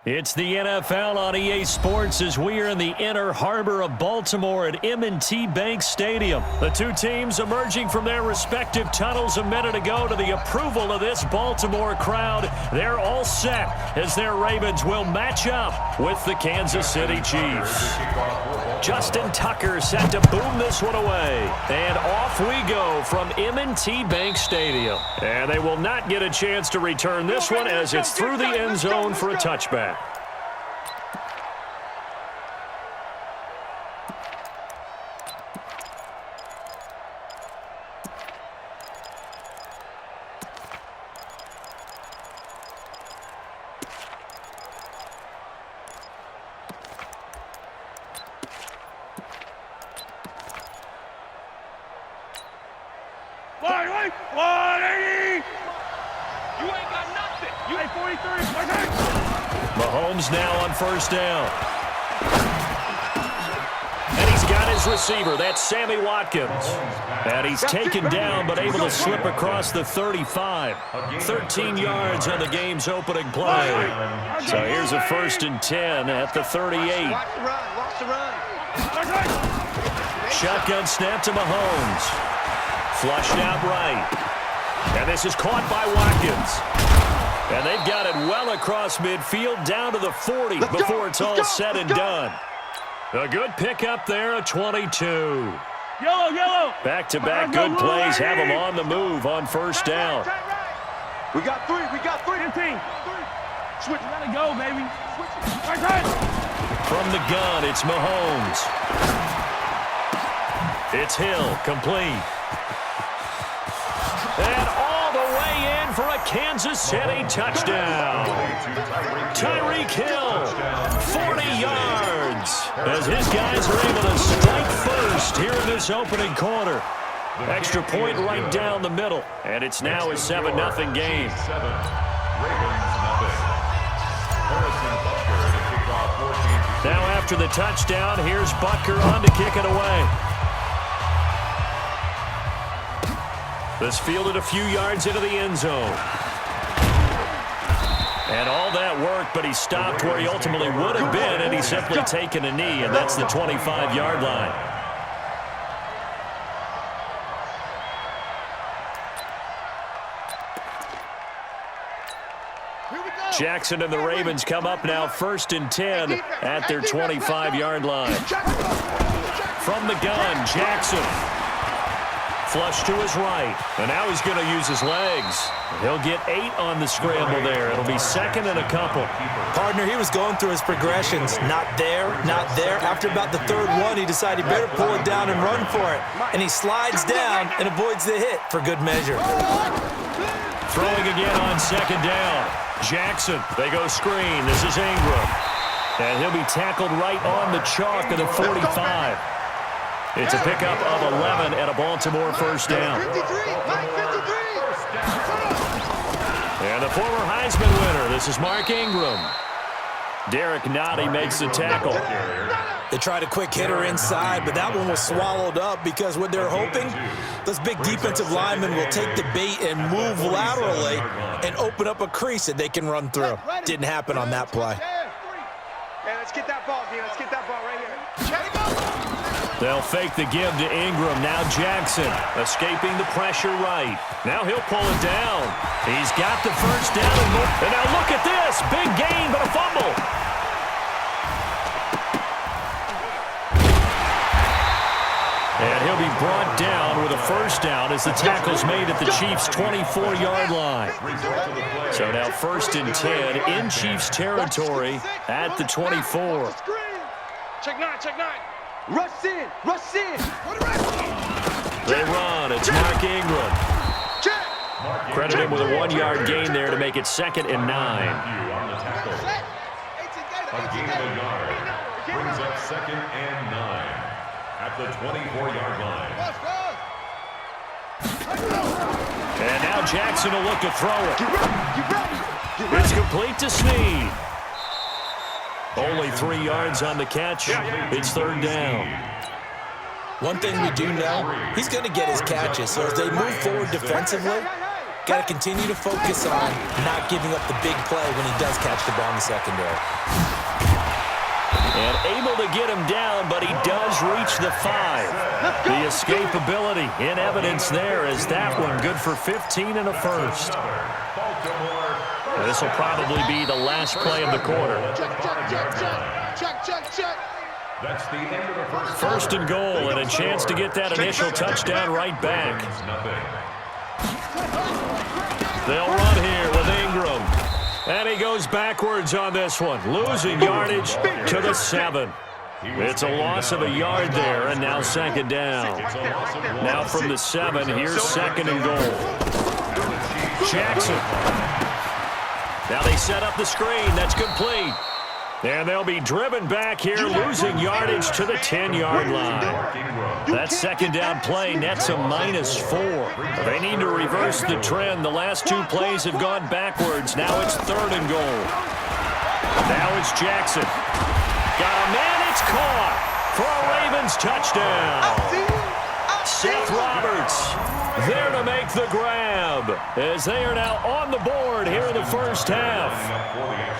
It's the NFL on EA Sports as we are in the inner harbor of Baltimore at M&T Bank Stadium. The two teams emerging from their respective tunnels a minute ago to the approval of this Baltimore crowd. They're all set as their Ravens will match up with the Kansas City Chiefs. Justin Tucker set to boom this one away. And off we go from M&T Bank Stadium. And they will not get a chance to return this one as it's through the end zone for a touchback. Mahomes now on first down. And he's got his receiver. That's Sammy Watkins. And he's taken down but able to slip across the 35. 13 yards on the game's opening play. So here's a 1st and 10 at the 38. Shotgun snap to Mahomes. Flushed out right. And this is caught by Watkins. And they've got it well across midfield down to the 40 before it's all said and done. A good pickup there, a 22. Yellow. Back-to-back good plays have them on the move on first down. We got three. 15. Switch, let it go, baby. From the gun, it's Mahomes. It's Hill, complete. And all the way in for a Kansas City touchdown. Tyreek Hill, 40 yards, as his guys are able to strike first here in this opening quarter. Extra point right down the middle, and it's now a 7-0 game. Now after the touchdown, here's Butker on to kick it away. This fielded a few yards into the end zone. And all that work, but he stopped where he ultimately would have been, and he's simply taken a knee, and that's the 25-yard line. Jackson and the Ravens come up now 1st and 10 at their 25-yard line. From the gun, Jackson. Flush to his right, and now he's going to use his legs. He'll get 8 on the scramble there. It'll be 2nd and a couple. Partner, he was going through his progressions. Not there. After about the 3rd one, he decided he better pull it down and run for it. And he slides down and avoids the hit for good measure. Throwing again on 2nd down. Jackson, they go screen. This is Ingram. And he'll be tackled right on the chalk of the 45. It's a pickup of 11 and a Baltimore first down. And the former Heisman winner, this is Mark Ingram. Derek Nottie makes the tackle. They tried a quick hitter inside, but that one was swallowed up because what they're hoping, those big defensive linemen will take the bait and move laterally and open up a crease that they can run through. Didn't happen on that play. Hey, let's get that ball, D. Let's get that ball right here. They'll fake the give to Ingram. Now Jackson escaping the pressure right. Now he'll pull it down. He's got the first down. And now look at this. Big gain, but a fumble. And he'll be brought down with a first down as the tackle's made at the Chiefs' 24-yard line. So now 1st and 10 in Chiefs territory at the 24. Check nine. Rush in. They run. It's Mark Ingram. Credit him with a 1-yard gain there to make it 2nd and 9. A gain of a yard brings up 2nd and 9 at the 24-yard line. And now Jackson will look to throw it. It's complete to Snead. Only 3 yards on the catch. It's 3rd down. One thing we do know, he's going to get his catches. So as they move forward defensively, Got to continue to focus on not giving up the big play when he does catch the ball in the secondary. And able to get him down, but he does reach the 5. The escapability in evidence there as that one good for 15 and a first. This will probably be the last play of the quarter. That's the end of the First and goal, and a chance to get that initial touchdown right back. They'll run here with Ingram. And he goes backwards on this one, losing yardage to the 7. It's a loss of a yard there, and now second down. Now from the 7, here's second and goal. Jackson. Now they set up the screen. That's complete. And they'll be driven back here, losing yardage to the 10-yard line. That second down play nets a -4. They need to reverse the trend. The last 2 plays have gone backwards. Now it's third and goal. Now it's Jackson. Got a man. It's caught for a Ravens touchdown. Seth Roberts there to make the grab as they are now on the board here in the first half.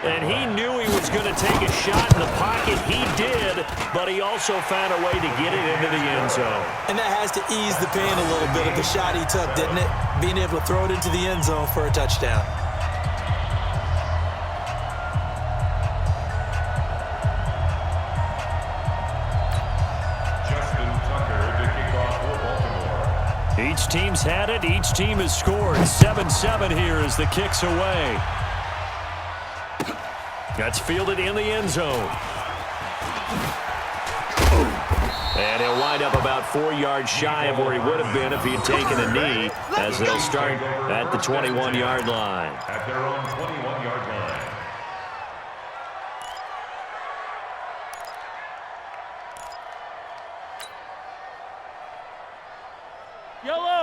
And he knew he was going to take a shot in the pocket. He did, but he also found a way to get it into the end zone. And that has to ease the pain a little bit of the shot he took, didn't it? Being able to throw it into the end zone for a touchdown. Each team's had it. Each team has scored. 7-7 here as the kick's away. That's fielded in the end zone. And he'll wind up about 4 yards shy of where he would have been if he had taken a knee, as they'll start at the 21-yard line. At their own 21-yard line.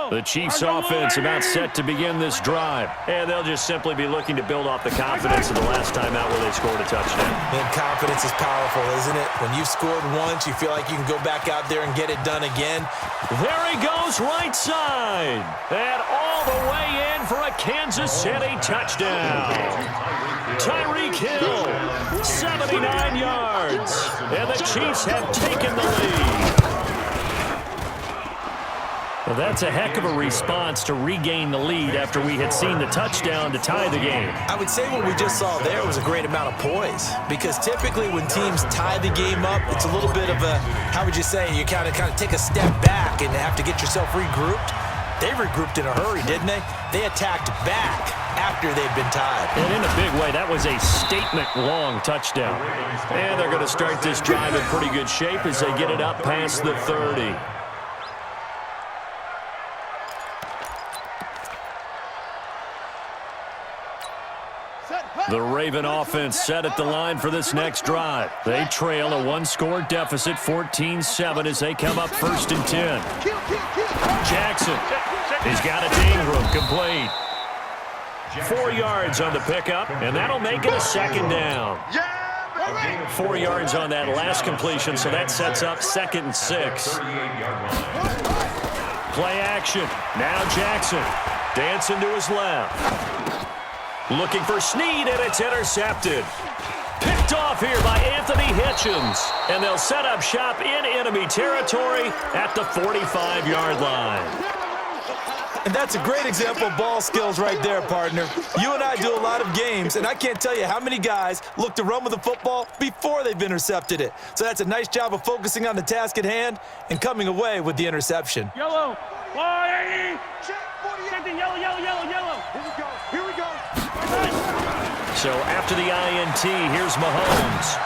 The Chiefs offense about set to begin this drive. And they'll just simply be looking to build off the confidence of the last time out where they scored a touchdown. And confidence is powerful, isn't it? When you've scored once, you feel like you can go back out there and get it done again. There he goes right side. And all the way in for a Kansas City touchdown. Tyreek Hill, 79 yards. And the Chiefs have taken the lead. Well, that's a heck of a response to regain the lead after we had seen the touchdown to tie the game. I would say what we just saw there was a great amount of poise, because typically when teams tie the game up, it's a little bit of a, how would you say, you kind of take a step back and have to get yourself regrouped. They regrouped in a hurry, didn't they? They attacked back after they'd been tied. And in a big way, that was a statement-long touchdown. And they're going to start this drive in pretty good shape as they get it up past the 30. The Raven offense set at the line for this next drive. They trail a 1-score deficit, 14-7, as they come up first and 10. Jackson, he's got it to Ingram, complete. 4 yards on the pickup, and that'll make it a second down. 4 yards on that last completion, so that sets up 2nd and 6. Play action. Now Jackson dancing to his left. Looking for Snead, and it's intercepted. Picked off here by Anthony Hitchens. And they'll set up shop in enemy territory at the 45-yard line. And that's a great example of ball skills right there, partner. You and I do a lot of games, and I can't tell you how many guys look to run with the football before they've intercepted it. So that's a nice job of focusing on the task at hand and coming away with the interception. Yellow. Yellow, yellow, yellow, yellow. Here we go. Here we go. So after the INT, here's Mahomes.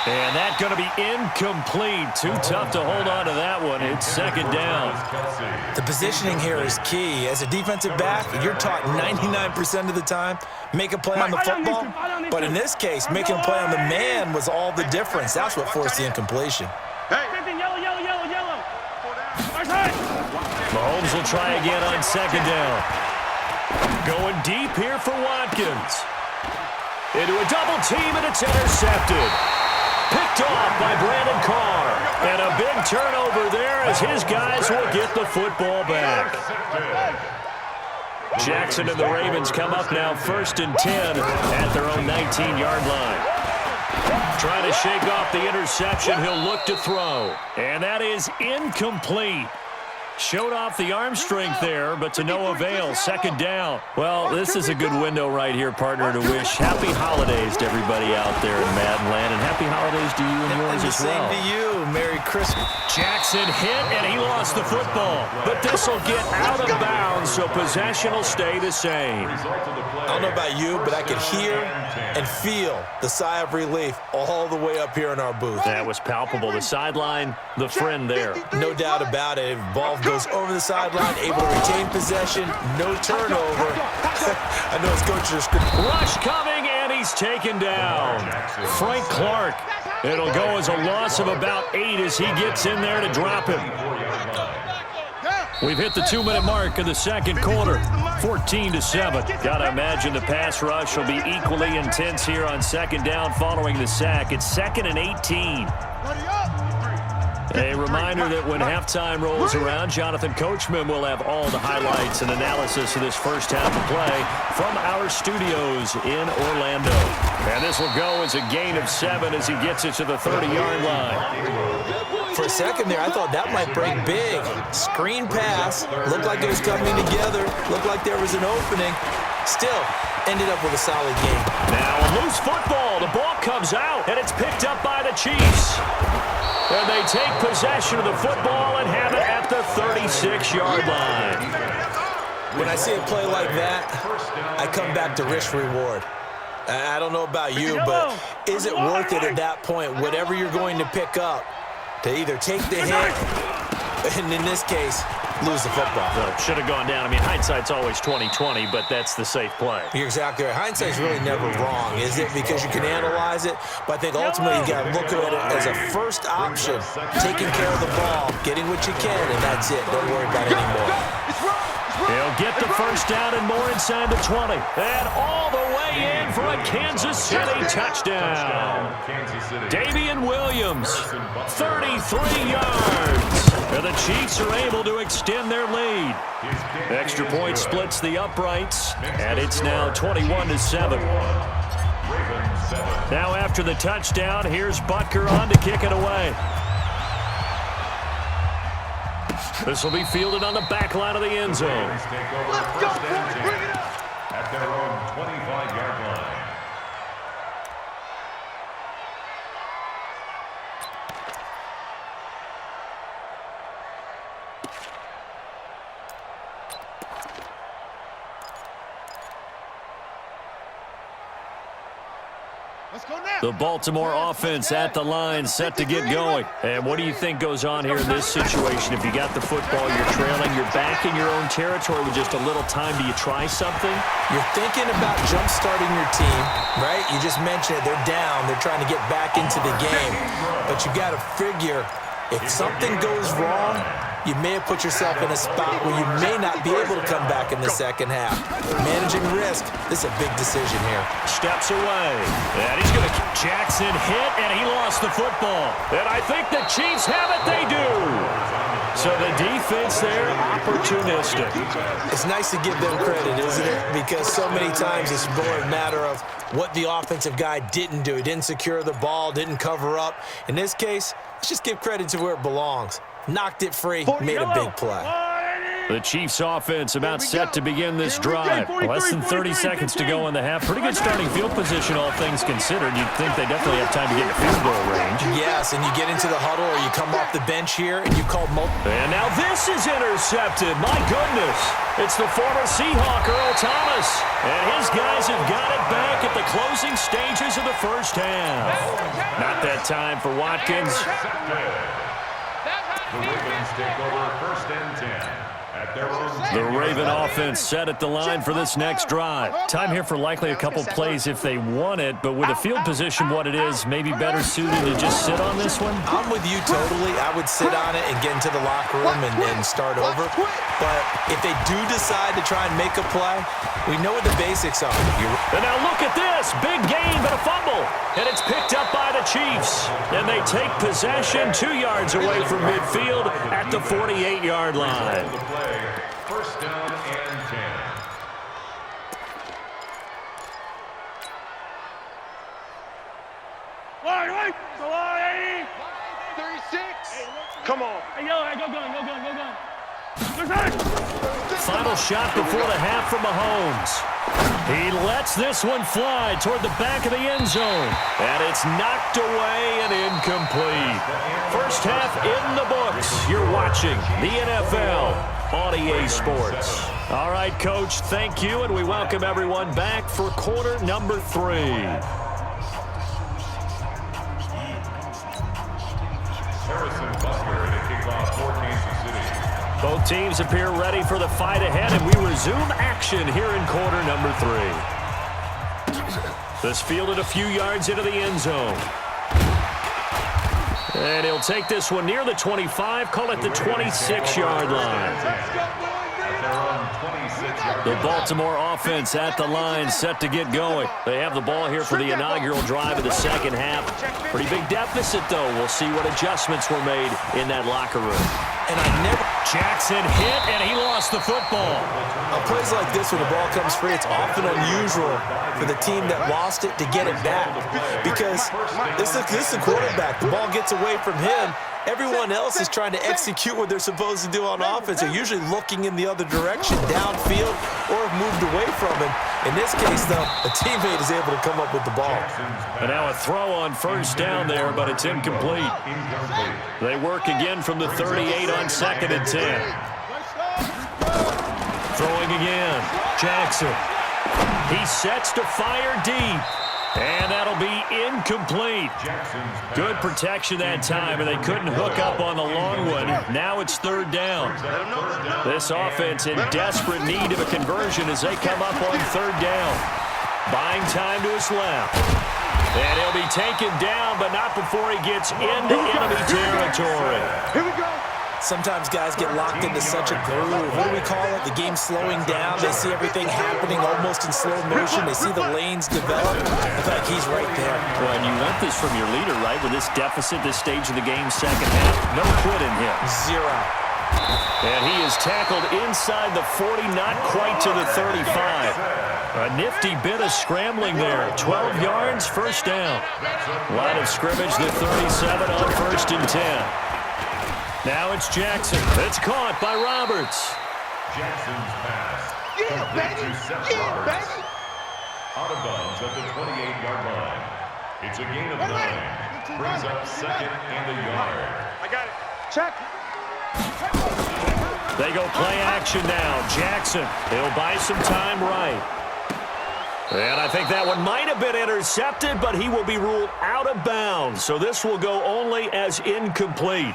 And that's going to be incomplete. Too tough to hold on to that one. It's second down. The positioning here is key. As a defensive back, you're taught 99% of the time, make a play on the football. But in this case, making a play on the man was all the difference. That's what forced the incompletion. Yellow, yellow, yellow, yellow. Mahomes will try again on second down. Going deep here for Watkins. Into a double team, and it's intercepted. Picked off by Brandon Carr. And a big turnover there as his guys will get the football back. Jackson and the Ravens come up now 1st and 10 at their own 19-yard line. Trying to shake off the interception. He'll look to throw. And that is incomplete. Showed off the arm strength there, but to no avail. 2nd down. Well, this is a good window right here, partner, to wish happy holidays to everybody out there in Madden land, and happy holidays to you and yours as well. Same to you. Merry Christmas. Jackson hit, and he lost the football. But this will get out of bounds, so possession will stay the same. I don't know about you, but I could hear and feel the sigh of relief all the way up here in our booth. That was palpable. The sideline, the friend there. No doubt about it. Ball goes over the sideline, able to retain possession, no turnover. I know his coach is rush coming, and he's taken down. Frank Clark. It'll go as a loss of about 8 as he gets in there to drop him. We've hit the 2-minute mark in the 2nd quarter. 14-7. Gotta imagine the pass rush will be equally intense here on 2nd down following the sack. It's 2nd and 18. A reminder that when halftime rolls around, Jonathan Coachman will have all the highlights and analysis of this first half of play from our studios in Orlando. And this will go as a gain of 7 as he gets it to the 30-yard line. For a second there, I thought that might break big. Screen pass. Looked like it was coming together. Looked like there was an opening. Still, ended up with a solid game. Now a loose football. The ball comes out, and it's picked up by the Chiefs. And they take possession of the football and have it at the 36-yard line. When I see a play like that, I come back to risk-reward. I don't know about you, but is it worth it at that point, whatever you're going to pick up, to either take the hit, and in this case, lose the football? Should have gone down. I mean, hindsight's always 20/20, but that's the safe play. You're exactly right. Hindsight's really never wrong, is it? Because you can analyze it, but I think ultimately you got to look at it as a first option, taking care of the ball, getting what you can, and that's it. Don't worry about it anymore. He'll get the first down and more inside the 20. And all the way in for a Kansas City touchdown. Damian Williams, 33 yards. And the Chiefs are able to extend their lead. Extra point splits the uprights, and it's now 21-7. Now after the touchdown, here's Butker on to kick it away. This will be fielded on the back line of the end zone. Let's go, bring it up. At their own 25-yard line. The Baltimore offense at the line, set to get going. And what do you think goes on here in this situation? If you got the football, you're trailing, you're back in your own territory with just a little time. Do you try something? You're thinking about jump-starting your team, right? You just mentioned it. They're down. They're trying to get back into the game. But you got to figure, if something goes wrong, you may have put yourself in a spot where you may not be able to come back in the second half. Managing risk, this is a big decision here. Steps away. And he's going to keep Jackson hit, and he lost the football. And I think the Chiefs have it. They do. So the defense there, opportunistic. It's nice to give them credit, isn't it? Because so many times it's more a matter of what the offensive guy didn't do. He didn't secure the ball, didn't cover up. In this case, let's just give credit to where it belongs. Knocked it free, made a big play. The Chiefs offense about set to begin this drive. Less than 30 seconds to go in the half. Pretty good starting field position, all things considered. You'd think they definitely have time to get in field goal range. Yes, and you get into the huddle or you come off the bench here and you call multiple. And now this is intercepted. My goodness. It's the former Seahawk, Earl Thomas. And his guys have got it back at the closing stages of the first half. Not that time for Watkins. The Ravens take over 1st and 10. At their own The Raven offense set at the line for this next drive. Time here for likely a couple plays if they want it, but with the field position what it is, maybe better suited to just sit on this one? I'm with you totally. I would sit on it and get into the locker room and start over. But if they do decide to try and make a play, we know what the basics are. And now look at this. Big gain, but a fumble. And it's picked up by the Chiefs. And they take possession 2 yards away from midfield at the 48-yard line. the play. 1st down and 10. right? Go on, 80. 36. Come on. Hey, go gun. Good side. Final shot before the half from Mahomes. He lets this one fly toward the back of the end zone. And it's knocked away and incomplete. First half in the books. You're watching the NFL on EA Sports. All right, Coach, thank you, and we welcome everyone back for quarter number 3. Harrison Butker in a kickoff for Kansas City. Both teams appear ready for the fight ahead, and we resume action here in quarter number 3. This fielded a few yards into the end zone. And he'll take this one near the 25, call it the 26-yard line. The Baltimore offense at the line, set to get going. They have the ball here for the inaugural drive of the second half. Pretty big deficit, though. We'll see what adjustments were made in that locker room. And Jackson hit, and he lost the football. On plays like this, when the ball comes free, it's often unusual for the team that lost it to get it back. Because this is the quarterback. The ball gets away from him. Everyone else is trying to execute what they're supposed to do on offense. They're usually looking in the other direction, downfield, or have moved away from him. In this case, though, a teammate is able to come up with the ball. And now a throw on first down there, but it's incomplete. They work again from the 38 on 2nd and 10. Throwing again. Jackson. He sets to fire deep. And that'll be incomplete. Good protection that time, and they couldn't hook up on the long one. Now it's 3rd down. This offense in desperate need of a conversion as they come up on 3rd down. Buying time to his left. And he'll be taken down, but not before he gets into enemy territory. Here we go. Sometimes guys get locked into such a groove. What do we call it? The game's slowing down. They see everything happening almost in slow motion. They see the lanes develop. In fact, he's right there. Well, and you want this from your leader, right? With this deficit, this stage of the game's second half. No quit in him. 0. And he is tackled inside the 40, not quite to the 35. A nifty bit of scrambling there. 12 yards, first down. Line of scrimmage, the 37 on 1st and 10. Now it's Jackson. It's caught by Roberts. Jackson's pass. Yeah, baby. Yeah, baby. Out of bounds at the 28-yard line. It's a gain of 9. Brings up 2nd and a yard. I got it. Check. They go play action now. Jackson, he'll buy some time right. And I think that one might have been intercepted, but he will be ruled out of bounds. So this will go only as incomplete.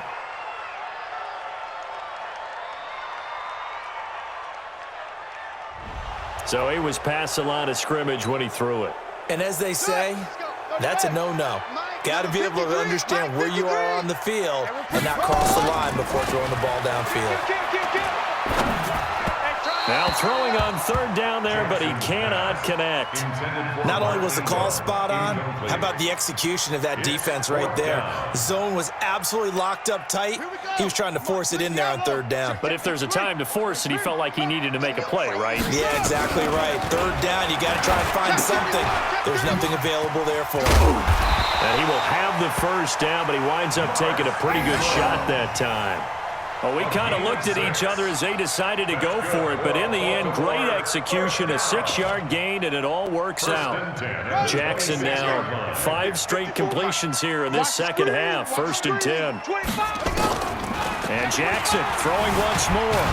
So he was past the line of scrimmage when he threw it. And as they say, that's a no-no. Got to be able to understand where you are on the field and not cross the line before throwing the ball downfield. Now throwing on 3rd down there, but he cannot connect. Not only was the call spot on, how about the execution of that defense right there? The zone was absolutely locked up tight. He was trying to force it in there on 3rd down. But if there's a time to force it, he felt like he needed to make a play, right? Yeah, exactly right. 3rd down, you got to try and find something. There's nothing available there for him. And he will have the first down, but he winds up taking a pretty good shot that time. Well, we kind of looked at each other as they decided to go for it, but in the end, great execution, a 6-yard gain, and it all works out. Jackson now 5 straight completions here in this second half, 1st and 10. And Jackson throwing once more.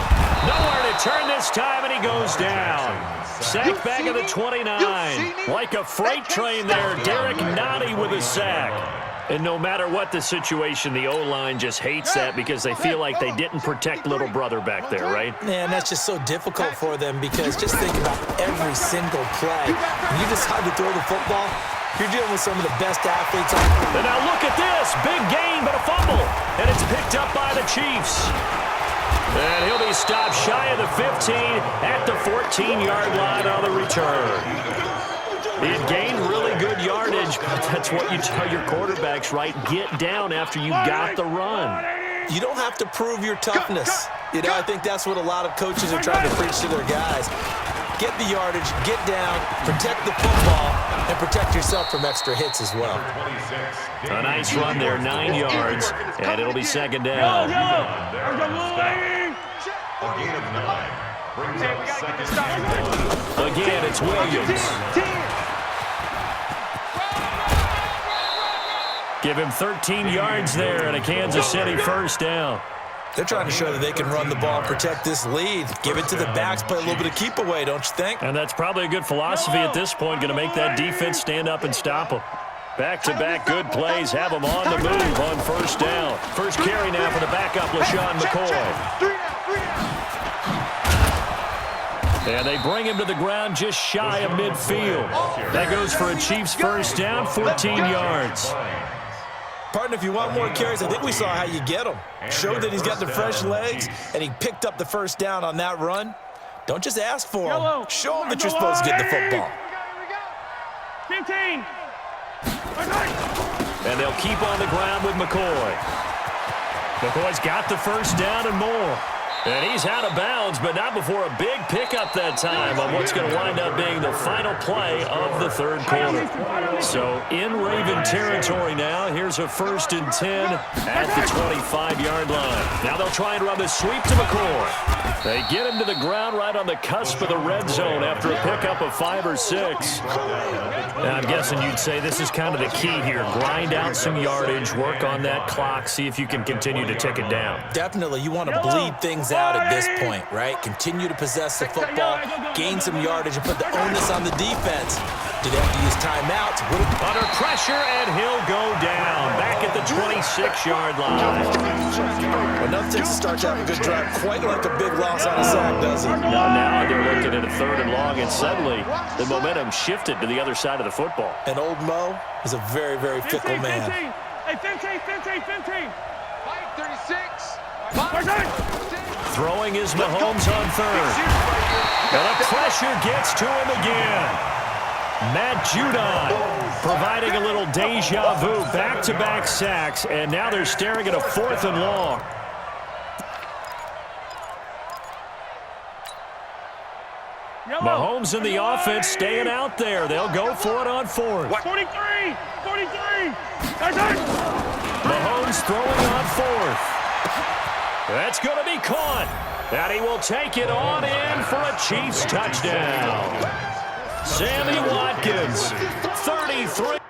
Nowhere to turn this time, and he goes down. Sack back of the 29. Like a freight train there, Derek Nottie with a sack. And no matter what the situation, the O-line just hates that because they feel like they didn't protect little brother back there, right? Yeah, and that's just so difficult for them because just think about every single play. When you decide to throw the football, you're dealing with some of the best athletes. And now look at this. Big gain, but a fumble. And it's picked up by the Chiefs. And he'll be stopped shy of the 15 at the 14-yard line on the return. He had gained really good yardage, but that's what you tell your quarterbacks, right? Get down after you got the run. You don't have to prove your toughness. You know, I think that's what a lot of coaches are trying to preach to their guys. Get the yardage, get down, protect the football, And protect yourself from extra hits as well. A nice run there, 9 yards, and it'll be second down. A gain of 9 brings up second down. Again, it's Williams. Give him 13 yards there and a Kansas City first down. They're trying to show that they can run the ball and protect this lead. Give it to the backs, play a little bit of keep away, don't you think? And that's probably a good philosophy at this point, going to make that defense stand up and stop them. Back-to-back good plays, have them on the move on first down. First carry now for the backup, LaShawn McCoy. And they bring him to the ground just shy of midfield. That goes for a Chiefs first down, 14 yards. Partner, if you want more carries, I think we saw how you get them. Showed that he's got the fresh legs, and he picked up the first down on that run. Don't just ask for him. Show him that you're supposed to get the football. 15. And they'll keep on the ground with McCoy. McCoy's got the first down and more. And he's out of bounds, but not before a big pickup that time on what's going to wind up being the final play of the third quarter. So in Raven territory now, here's a 1st and 10 at the 25-yard line. Now they'll try and run the sweep to McCoy. They get him to the ground right on the cusp of the red zone after a pickup of 5 or 6. Now I'm guessing you'd say this is kind of the key here. Grind out some yardage, work on that clock, see if you can continue to tick it down. Definitely, you want to bleed things out at this point, right? Continue to possess the football, gain some yardage, and put the onus on the defense. Did they have to use timeouts? Under pressure, and he'll go down. Back at the 26-yard line. Enough to start to have a good drive. Quite like a big loss on a sack, does it? Now they're looking at a 3rd and long, and suddenly the momentum shifted to the other side of the football. And old Mo is a very, very fickle man. 15. 36. Throwing is Mahomes on 3rd. And the pressure gets to him again. Matt Judon providing a little deja vu, back-to-back sacks, and now they're staring at a 4th and long. Mahomes in the offense staying out there. They'll go for it on 4th. 43. Mahomes throwing on 4th. That's going to be caught. And he will take it on in for a Chiefs touchdown. Sammy Watkins, 33.